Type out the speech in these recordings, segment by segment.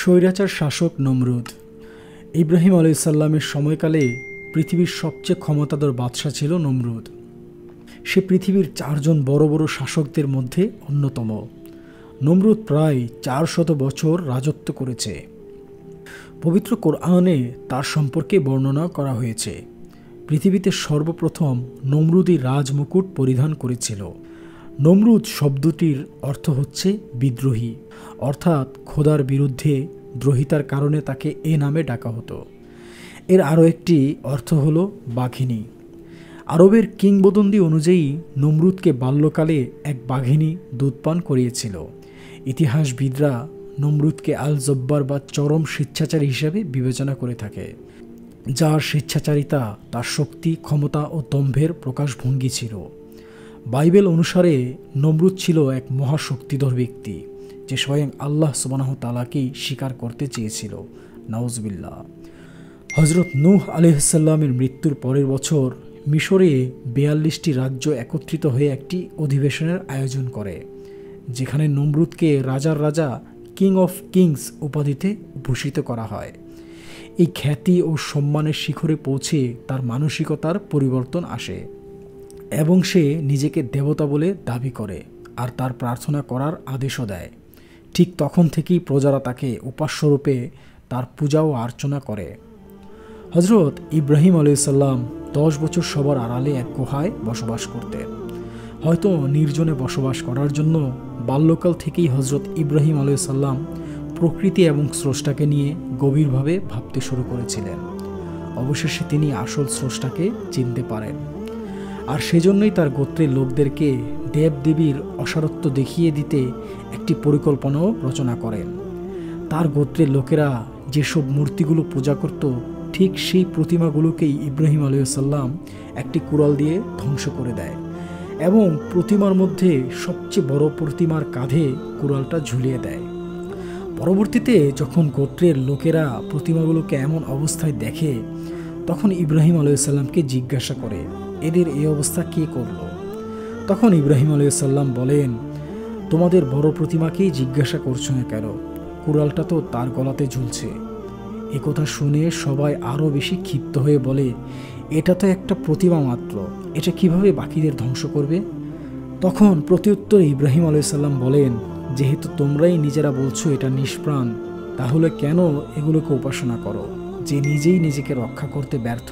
স্বৈরাচার শাসক নমরুদ। ইব্রাহিম আলাইহিসসালামের সময়কালে পৃথিবীর সবচেয়ে ক্ষমতাধর বাদশাহ ছিল নমরুদ। সে পৃথিবীর 4 জন বড় বড় শাসকদের মধ্যে অন্যতম। নমরুদ প্রায় 400 বছর রাজত্ব করেছে। পবিত্র কোরআনে তার সম্পর্কে বর্ণনা করা হয়েছে। পৃথিবীতে সর্বপ্রথম নমরুদই রাজমুকুট পরিধান করেছিল। নমরুদ শব্দটির অর্থ হচ্ছে বিদ্রোহী, অর্থাৎ খোদার বিরুদ্ধে দ্রোহিতার কারণে তাকে এ নামে ডাকা হতো। এর আরও একটি অর্থ হল বাঘিনী। আরবের কিংবদন্তি অনুযায়ী নমরুদকে বাল্যকালে এক বাঘিনী দুধ পান করিয়েছিল। ইতিহাসবিদরা নমরুদকে আল জব্বার বা চরম স্বেচ্ছাচারী হিসেবে বিবেচনা করে থাকে, যার স্বেচ্ছাচারিতা তার শক্তি, ক্ষমতা ও দম্ভের প্রকাশভঙ্গি ছিল। বাইবেল অনুসারে নমরুদ ছিল এক মহাশক্তিধর ব্যক্তি, যে স্বয়ং আল্লাহ সুবহানাহু তাআলাকেই স্বীকার করতে চেয়েছিল। নাউজুবিল্লাহ। হজরত নূহ আলাইহিসসালামের মৃত্যুর পরের বছর মিশরে 42টি রাজ্য একত্রিত হয়ে একটি অধিবেশনের আয়োজন করে, যেখানে নমরুদকে রাজার রাজা, কিং অফ কিংস উপাধিতে ভূষিত করা হয়। এই খ্যাতি ও সম্মানের শিখরে পৌঁছে তার মানসিকতার পরিবর্তন আসে এবং সে নিজেকে দেবতা বলে দাবি করে আর তার প্রার্থনা করার আদেশও দেয়। ঠিক তখন থেকেই প্রজারা তাকে উপাস্যরূপে তার পূজা ও অর্চনা করে। হজরত ইব্রাহিম আলাইহিসসালাম 10 বছর সবার আড়ালে এক গুহায় বসবাস করতেন। হয়তো নির্জনে বসবাস করার জন্য বাল্যকাল থেকেই হজরত ইব্রাহিম আলাইহিসসালাম প্রকৃতি এবং স্রষ্টাকে নিয়ে গভীরভাবে ভাবতে শুরু করেছিলেন। অবশেষে তিনি আসল স্রষ্টাকে চিনতে পারেন, আর সেজন্যই তার গোত্রের লোকদেরকে দেবদেবীর অসারত্ব দেখিয়ে দিতে একটি পরিকল্পনাও রচনা করেন। তার গোত্রের লোকেরা যেসব মূর্তিগুলো পূজা করত, ঠিক সেই প্রতিমাগুলোকেই ইব্রাহিম আলাইহিসসালাম একটি কুড়াল দিয়ে ধ্বংস করে দেয় এবং প্রতিমার মধ্যে সবচেয়ে বড় প্রতিমার কাঁধে কুড়ালটা ঝুলিয়ে দেয়। পরবর্তীতে যখন গোত্রের লোকেরা প্রতিমাগুলোকে এমন অবস্থায় দেখে, তখন ইব্রাহিম আলাইহিসসালামকে জিজ্ঞাসা করে, এদের এই অবস্থা কে করলো? তখন ইব্রাহিম আলাইহিসসালাম বলেন, তোমাদের বড় প্রতিমাকেই জিজ্ঞাসা করছো না কেন? কুড়ালটা তো তার গলাতে ঝুলছে। একথা শুনে সবাই আরও বেশি ক্ষিপ্ত হয়ে বলে, এটা তো একটা প্রতিমা মাত্র, এটা কিভাবে বাকিদের ধ্বংস করবে? তখন প্রত্যুত্তরে ইব্রাহিম আলাইহিসসালাম বলেন, যেহেতু তোমরাই নিজেরা বলছো এটা নিষ্প্রাণ, তাহলে কেন এগুলোকে উপাসনা করো, যে নিজেই নিজেকে রক্ষা করতে ব্যর্থ?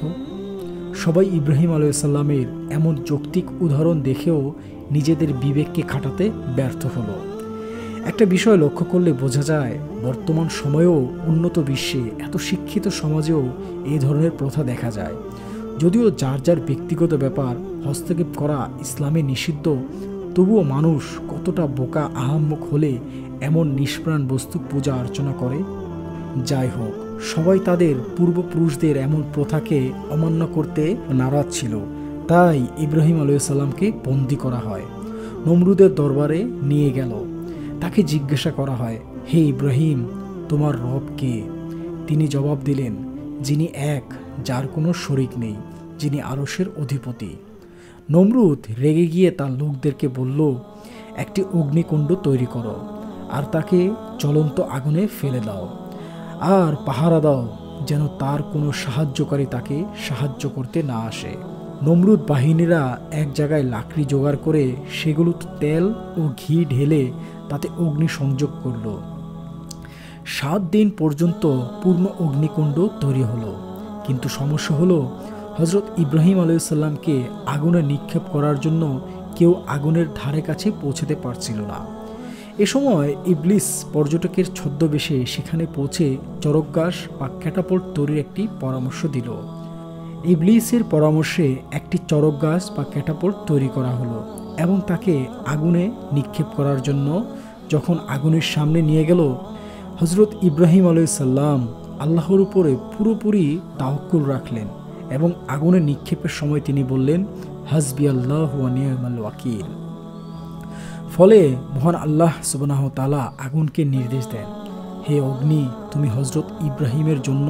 সবাই ইব্রাহিম আলাইহিসসালামের এমন যৌক্তিক উদাহরণ দেখেও নিজেদের বিবেককে খাটাতে ব্যর্থ হলো। একটা বিষয় লক্ষ্য করলে বোঝা যায়, বর্তমান সময়েও উন্নত বিশ্বে, এত শিক্ষিত সমাজেও এই ধরনের প্রথা দেখা যায়। যদিও যার যার ব্যক্তিগত ব্যাপার হস্তক্ষেপ করা ইসলামে নিষিদ্ধ, তবুও মানুষ কতটা বোকা আহাম্মক হলে এমন নিষ্প্রাণ বস্তু পূজা অর্চনা করে। যাই হোক, সবাই তাদের পূর্বপুরুষদের এমন প্রথাকে অমান্য করতে নারাজ ছিল। তাই ইব্রাহিম আলাইহিসসালামকে বন্দী করা হয়, নমরুদের দরবারে নিয়ে গেল। তাকে জিজ্ঞাসা করা হয়, হে ইব্রাহিম, তোমার রব কে? তিনি জবাব দিলেন, যিনি এক, যার কোনো শরিক নেই, যিনি আরশের অধিপতি। নমরুদ রেগে গিয়ে তার লোকদেরকে বলল, একটি অগ্নিকুণ্ড তৈরি করো আর তাকে জ্বলন্ত আগুনে ফেলে দাও, আর পাহারা দাও যেন তার কোনো সাহায্যকারী তাকে সাহায্য করতে না আসে। নমরুদ বাহিনীরা এক জায়গায় লাকড়ি জোগাড় করে সেগুলোতে তেল ও ঘি ঢেলে তাতে অগ্নি সংযোগ করল। 7 দিন পর্যন্ত পূর্ণ অগ্নিকুণ্ড তৈরি হলো। কিন্তু সমস্যা হলো, হজরত ইব্রাহিম আলাইহিসসালামকে আগুনে নিক্ষেপ করার জন্য কেউ আগুনের ধারে কাছে পৌঁছতে পারছিল না। এ সময় ইবলিস পর্যটকের ছদ্মবেশে সেখানে পৌঁছে চরক গাছ বা ক্যাটাপল্ট তৈরির একটি পরামর্শ দিল। ইবলিসের পরামর্শে একটি চরক গাছ বা ক্যাটাপল্ট তৈরি করা হলো এবং তাকে আগুনে নিক্ষেপ করার জন্য যখন আগুনের সামনে নিয়ে গেল, হজরত ইব্রাহিম আলাইহিসসালাম আল্লাহর উপরে পুরোপুরি তাওয়াক্কুল রাখলেন এবং আগুনে নিক্ষেপের সময় তিনি বললেন, হাসবি আল্লাহু ওয়া নি'মাল ওয়াকিল। ফলে মহান আল্লাহ সুবহানাহু তাআলা আগুনকে নির্দেশ দেন, হে অগ্নি, তুমি হজরত ইব্রাহিমের জন্য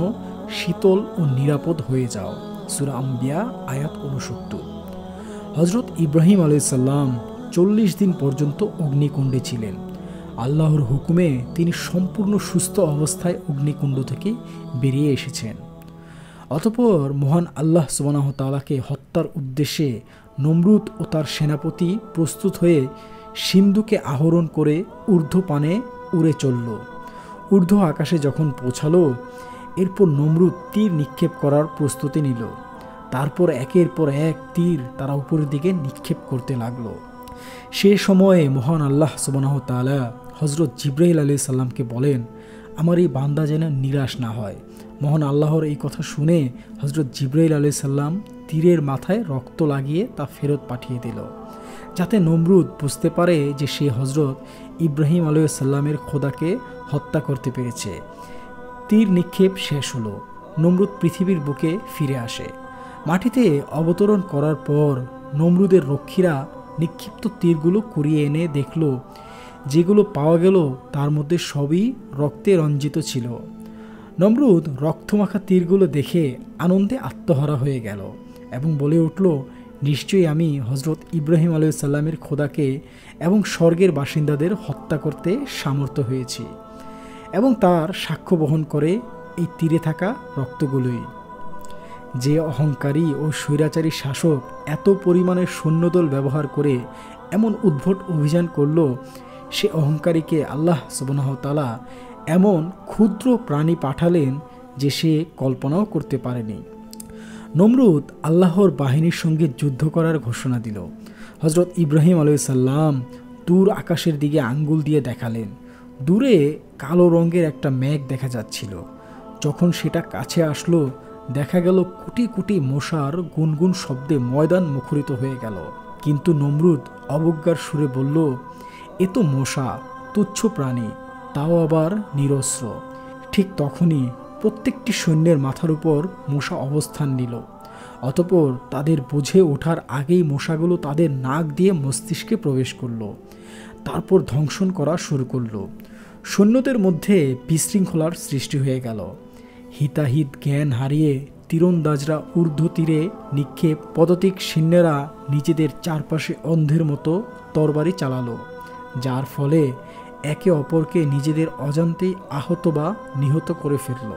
শীতল ও নিরাপদ হয়ে যাও। সূরা আম্বিয়া আয়াত 69। হজরত ইব্রাহিম আলাইহিসসালাম 40 দিন পর্যন্ত অগ্নিকুণ্ডে ছিলেন আল্লাহর হুকুমে তিনি সম্পূর্ণ সুস্থ অবস্থায় অগ্নিকুণ্ড থেকে বেরিয়ে এসেছেন। অতঃপর মহান আল্লাহ সুবহানাহু তাআলাকে হত্যার উদ্দেশ্যে নমরুদ ও তার সেনাপতি প্রস্তুত হয়ে সিন্ধুকে আহরণ করে ঊর্ধ্বপানে উড়ে চলল। ঊর্ধ্ব আকাশে যখন পৌঁছালো, এরপর নমরুদ তীর নিক্ষেপ করার প্রস্তুতি নিল। তারপর একের পর এক তীর তারা উপরের দিকে নিক্ষেপ করতে লাগলো। সে সময়ে মহান আল্লাহ সুবহানাহু তাআলা হযরত জিবরাইল আলাইহিস সালামকে বলেন, আমার এই বান্দা যেন নিরাশ না হয়। মহান আল্লাহর এই কথা শুনে হযরত জিবরাইল আলাইহিস সালাম তীরের মাথায় রক্ত লাগিয়ে তা ফেরত পাঠিয়ে দিল, যাতে নমরুদ বুঝতে পারে যে সে হযরত ইব্রাহিম আলাইহিস সালামের খোদাকে হত্যা করতে পেরেছে। তীর নিক্ষেপ শেষ হলো। নমরুদ পৃথিবীর বুকে ফিরে আসে। মাটিতে অবতরণ করার পর নমরুদের রক্ষীরা নিক্ষিপ্ত তীরগুলো কুড়িয়ে এনে দেখল, যেগুলো পাওয়া গেল তার মধ্যে সবই রক্তে রঞ্জিত ছিল। নমরুদ রক্তমাখা তীরগুলো দেখে আনন্দে আত্মহারা হয়ে গেল এবং বলে উঠল, নিশ্চয়ই আমি হযরত ইব্রাহিম আলাইহিস সালামের খোদাকে এবং স্বর্গের বাসিন্দাদের হত্যা করতে সামর্থ্য হয়েছি, এবং তার সাক্ষ্য বহন করে এই তীরে থাকা রক্তগুলোই। যে অহংকারী ও স্বৈরাচারী শাসক এত পরিমাণের সৈন্যদল ব্যবহার করে এমন উদ্ভট অভিযান করল, সে অহংকারীকে আল্লাহ সুবহানাহু তাআলা এমন ক্ষুদ্র প্রাণী পাঠালেন যে সে কল্পনাও করতে পারেনি। নমরুদ আল্লাহর বাহিনীর সঙ্গে যুদ্ধ করার ঘোষণা দিল। হযরত ইব্রাহিম আলাইহিস সালাম দূর আকাশের দিকে আঙ্গুল দিয়ে দেখালেন। দূরে কালো রঙের একটা মেঘ দেখা যাচ্ছিল। যখন সেটা কাছে আসলো, দেখা গেল কোটি কোটি মশার গুনগুন শব্দে ময়দান মুখরিত হয়ে গেল। কিন্তু নমরুদ অবজ্ঞার সুরে বলল, এ তো মশা, তুচ্ছ প্রাণী, তাও আবার নিরস্ত্র। ঠিক তখনই প্রত্যেকটি সৈন্যের মাথার উপর মশা অবস্থান নিল। অতঃপর তাদের বুঝে ওঠার আগেই মশাগুলো তাদের নাক দিয়ে মস্তিষ্কে প্রবেশ করল। তারপর ধ্বংসন করা শুরু করল। সৈন্যদের মধ্যে বিশৃঙ্খলার সৃষ্টি হয়ে গেল। হিতাহিত জ্ঞান হারিয়ে তীরন্দাজরা ঊর্ধ্ব তীরে নিক্ষেপ, পদাতিক সৈন্যরা নিজেদের চারপাশে অন্ধের মতো তরবারি চালালো, যার ফলে একে অপরকে নিজেদের অজান্তেই আহত বা নিহত করে ফেলল।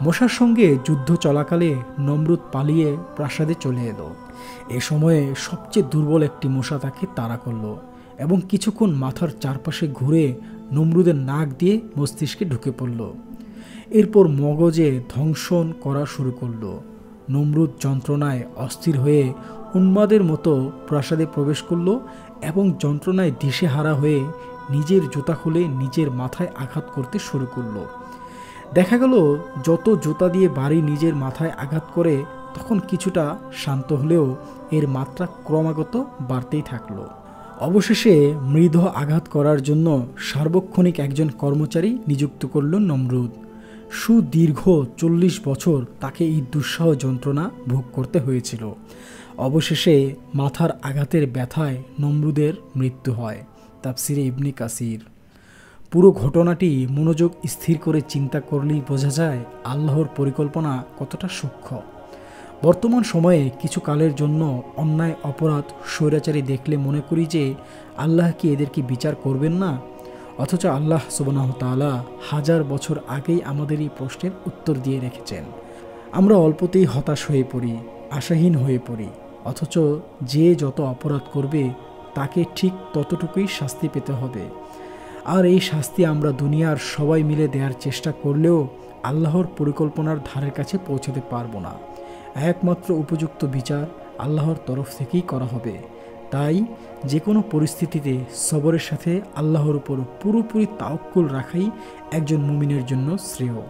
মশার সঙ্গে যুদ্ধ চলাকালে নমরুদ পালিয়ে প্রাসাদে চলে এলো। এ সময়ে সবচেয়ে দুর্বল একটি মশা তাকে তাড়া করল এবং কিছুক্ষণ মাথার চারপাশে ঘুরে নমরুদের নাক দিয়ে মস্তিষ্কে ঢুকে পড়ল। এরপর মগজে ধ্বংসন করা শুরু করল। নমরুদ যন্ত্রণায় অস্থির হয়ে উন্মাদের মতো প্রাসাদে প্রবেশ করল এবং যন্ত্রণায় দিশেহারা হয়ে নিজের জুতা খুলে নিজের মাথায় আঘাত করতে শুরু করল। দেখা গেল যত জুতা দিয়ে বাড়ি নিজের মাথায় আঘাত করে, তখন কিছুটা শান্ত হলেও এর মাত্রা ক্রমাগত বাড়তেই থাকল। অবশেষে মৃদ আঘাত করার জন্য সার্বক্ষণিক একজন কর্মচারী নিযুক্ত করল নমরুদ। সুদীর্ঘ 40 বছর তাকে এই দুঃসহ যন্ত্রণা ভোগ করতে হয়েছিল। অবশেষে মাথার আঘাতের ব্যথায় নমরুদের মৃত্যু হয়। তাফসিরে ইবনে কাসির। পুরো ঘটনাটি মনোযোগ স্থির করে চিন্তা করলেই বোঝা যায় আল্লাহর পরিকল্পনা কতটা সূক্ষ্ম। বর্তমান সময়ে কিছু কালের জন্য অন্যায় অপরাধ স্বৈরাচারী দেখলে মনে করি যে আল্লাহ কি এদেরকে বিচার করবেন না, অথচ আল্লাহ সুবহানাহু তাআলা হাজার বছর আগেই আমাদের এই প্রশ্নের উত্তর দিয়ে রেখেছেন। আমরা অল্পতেই হতাশ হয়ে পড়ি, আশাহীন হয়ে পড়ি, অথচ যে যত অপরাধ করবে তাকে ঠিক ততটুকুই শাস্তি পেতে হবে। আর এই শাস্তি আমরা দুনিয়ার সবাই মিলে দেওয়ার চেষ্টা করলেও আল্লাহর পরিকল্পনার ধারের কাছে পৌঁছাতে পারবো না। একমাত্র উপযুক্ত বিচার আল্লাহর তরফ থেকেই করা হবে। তাই যে কোনো পরিস্থিতিতে সবরের সাথে আল্লাহর উপর পুরোপুরি তাওয়াক্কুল রাখাই একজন মুমিনের জন্য শ্রেয়।